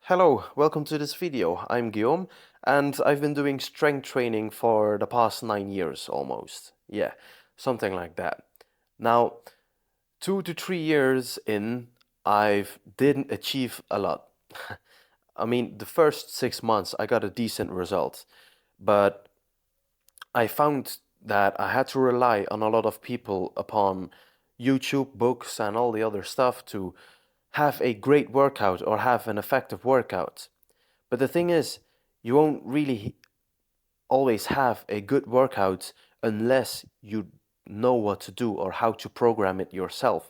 Hello, welcome to this video. I'm Guillaume and I've been doing strength training for the past 9 years almost. Yeah, something like that. Now, 2 to 3 years in, I didn't achieve a lot. I mean, the first 6 months I got a decent result, but I found that I had to rely on a lot of people upon YouTube, books, and all the other stuff to have a great workout or have an effective workout. But the thing is, you won't really always have a good workout unless you know what to do or how to program it yourself.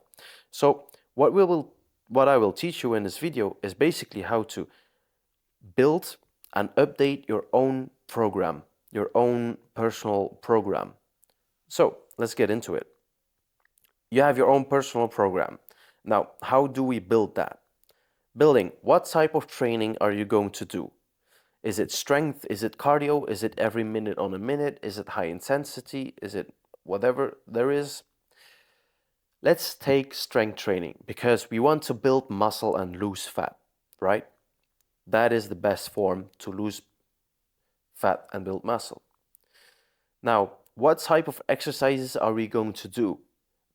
So what I will teach you in this video is basically how to build and update your own program, your own personal program. So let's get into it. You have your own personal program. Now, how do we build that? Building, what type of training are you going to do? Is it strength? Is it cardio? Is it every minute on a minute? Is it high intensity? Is it whatever there is? Let's take strength training because we want to build muscle and lose fat, right? That is the best form to lose fat and build muscle. Now, what type of exercises are we going to do?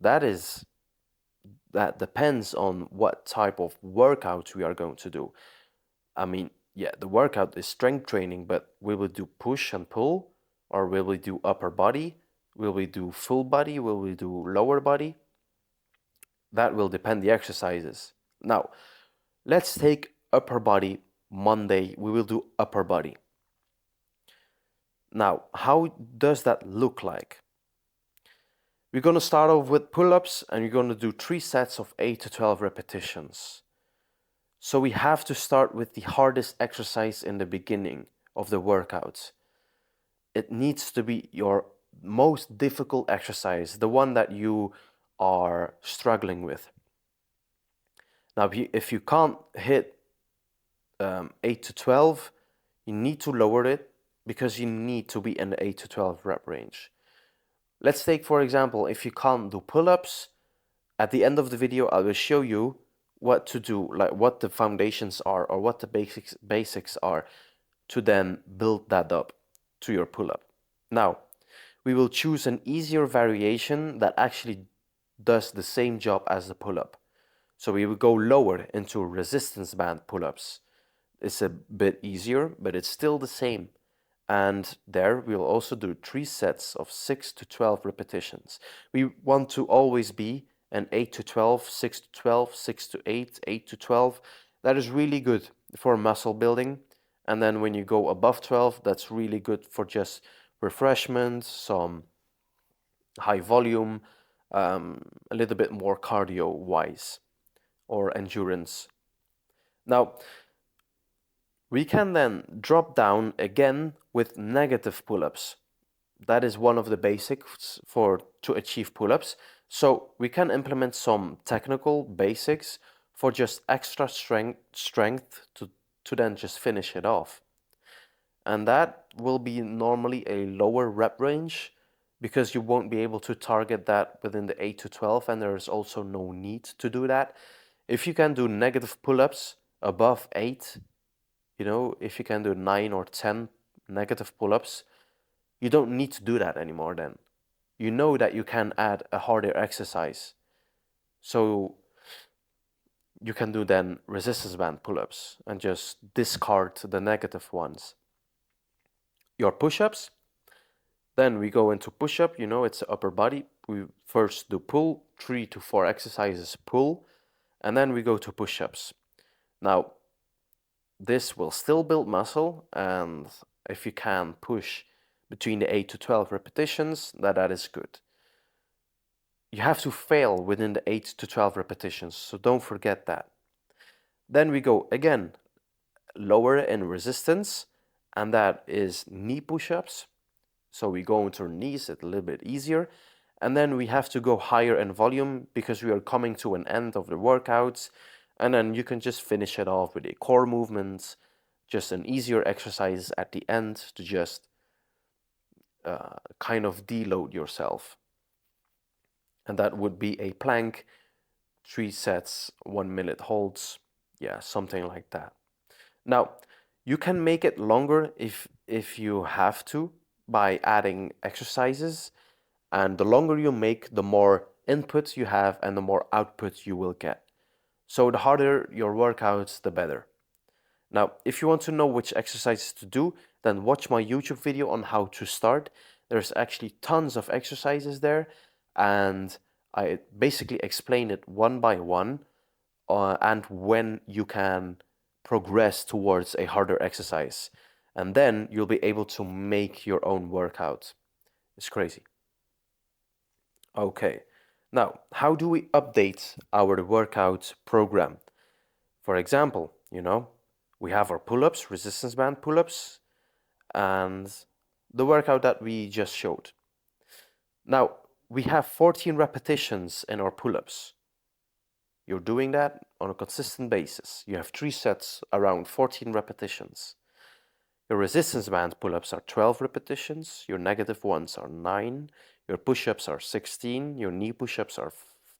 That depends on what type of workout we are going to do. I mean, yeah, the workout is strength training, but will we do push and pull? Or will we do upper body? Will we do full body? Will we do lower body? That will depend the exercises. Now, let's take upper body Monday. We will do upper body. Now, how does that look like? We're going to start off with pull-ups and we're going to do 3 sets of 8 to 12 repetitions. So we have to start with the hardest exercise in the beginning of the workout. It needs to be your most difficult exercise, the one that you are struggling with. Now, if you can't hit 8 to 12, you need to lower it because you need to be in the 8 to 12 rep range. Let's take, for example, if you can't do pull-ups, at the end of the video, I will show you what to do, like what the foundations are or what the basics are to then build that up to your pull-up. Now, we will choose an easier variation that actually does the same job as the pull-up. So we will go lower into resistance band pull-ups. It's a bit easier, but it's still the same. And there we'll also do 3 sets of 6 to 12 repetitions. We want to always be an 8 to 12, 6 to 12, 6 to 8, 8 to 12. That is really good for muscle building. And then when you go above 12, that's really good for just refreshment, some high volume, a little bit more cardio wise or endurance. Now, we can then drop down again with negative pull-ups. That is one of the basics to achieve pull-ups. So we can implement some technical basics for just extra strength to then just finish it off. And that will be normally a lower rep range because you won't be able to target that within the 8 to 12, and there is also no need to do that. If you can do negative pull-ups above 8, if you can do 9 or 10 negative pull-ups, you don't need to do that anymore then. You know that you can add a harder exercise. So you can do then resistance band pull-ups and just discard the negative ones. Your push-ups, then we go into push-up, it's upper body. We first do pull, 3 to 4 exercises pull, and then we go to push-ups. Now, this will still build muscle, and if you can push between the 8 to 12 repetitions, that is good. You have to fail within the 8 to 12 repetitions, so don't forget that. Then we go again lower in resistance, and that is knee push-ups. So we go into our knees, it's a little bit easier. And then we have to go higher in volume because we are coming to an end of the workouts. And then you can just finish it off with a core movement, just an easier exercise at the end to just kind of deload yourself. And that would be a plank, 3 sets, 1 minute holds, yeah, something like that. Now, you can make it longer if you have to by adding exercises, and the longer you make, the more input you have and the more output you will get. So the harder your workouts, the better. Now, if you want to know which exercises to do, then watch my YouTube video on how to start. There's actually tons of exercises there, and I basically explain it one by one, and when you can progress towards a harder exercise. And then you'll be able to make your own workout. It's crazy. Okay, now how do we update our workout program? For example, we have our pull-ups, resistance band pull-ups, and the workout that we just showed. Now, we have 14 repetitions in our pull-ups. You're doing that on a consistent basis. You have 3 sets around 14 repetitions. Your resistance band pull-ups are 12 repetitions, your negative ones are 9, your push-ups are 16, your knee push-ups are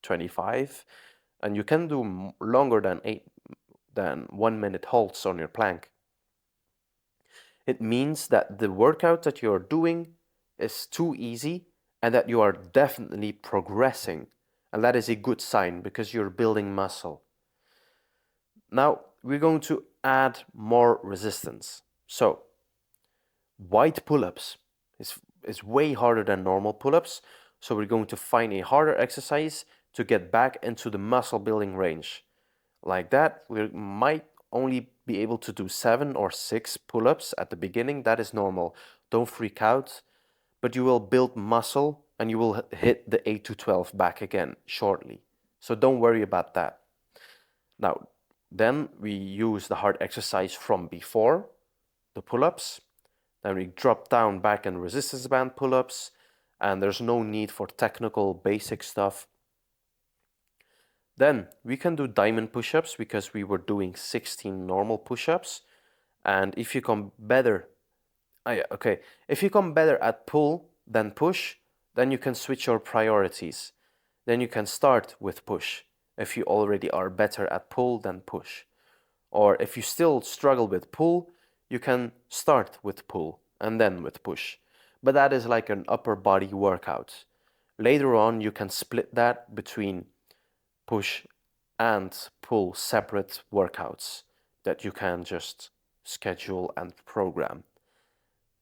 25, and you can do longer than 1 minute holds on your plank. It means that the workout that you're doing is too easy and that you are definitely progressing. And that is a good sign because you're building muscle. Now we're going to add more resistance. So wide pull-ups is way harder than normal pull-ups. So we're going to find a harder exercise to get back into the muscle building range. Like that, we might only be able to do 7 or 6 pull-ups at the beginning. That is normal. Don't freak out. But you will build muscle and you will hit the 8 to 12 back again shortly. So don't worry about that. Now, then we use the hard exercise from before, the pull-ups. Then we drop down back in resistance band pull-ups, and there's no need for technical basic stuff. Then we can do diamond push-ups because we were doing 16 normal push-ups. And if you come better, if you come better at pull than push, then you can switch your priorities. Then you can start with push if you already are better at pull than push. Or if you still struggle with pull, you can start with pull and then with push. But that is like an upper body workout. Later on, you can split that between push and pull separate workouts that you can just schedule and program.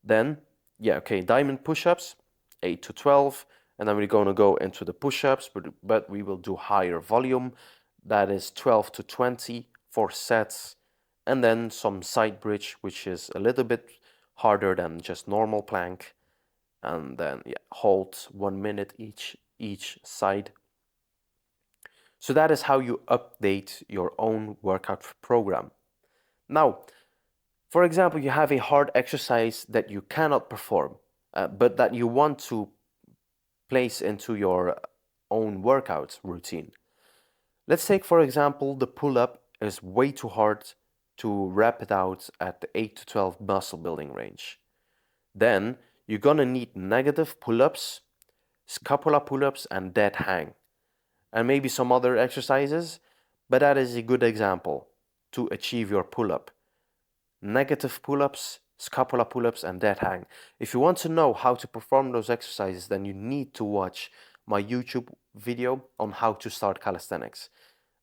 Then, diamond push-ups, 8 to 12, and then we're going to go into the push-ups, but we will do higher volume. That is 12 to 20 for sets, and then some side bridge, which is a little bit harder than just normal plank, and then hold 1 minute each side. So that is how you update your own workout program. Now, for example, you have a hard exercise that you cannot perform, but that you want to place into your own workout routine. Let's take, for example, the pull-up is way too hard to wrap it out at the 8 to 12 muscle building range. Then you're gonna need negative pull-ups, scapula pull-ups, and dead hang, and maybe some other exercises, but that is a good example to achieve your pull-up. Negative pull-ups, scapula pull-ups, and dead hang. If you want to know how to perform those exercises, then you need to watch my YouTube video on how to start calisthenics.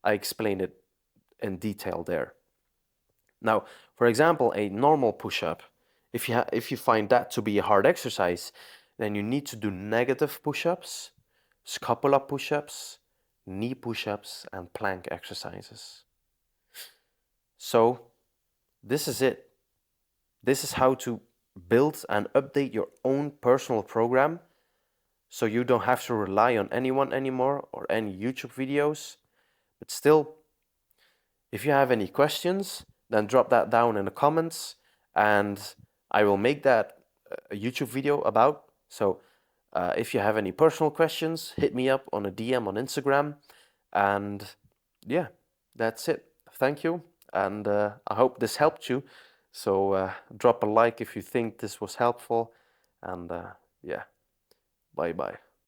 I explained it in detail there. Now, for example, a normal push-up, if you find that to be a hard exercise, then you need to do negative push-ups, scapula push-ups, knee push-ups, and plank exercises. So this is it. This is how to build and update your own personal program so you don't have to rely on anyone anymore or any YouTube videos. But still, if you have any questions, then drop that down in the comments and I will make that a YouTube video about. So if you have any personal questions, hit me up on a DM on Instagram. And yeah, that's it. Thank you. And I hope this helped you. So drop a like if you think this was helpful. And yeah, bye-bye.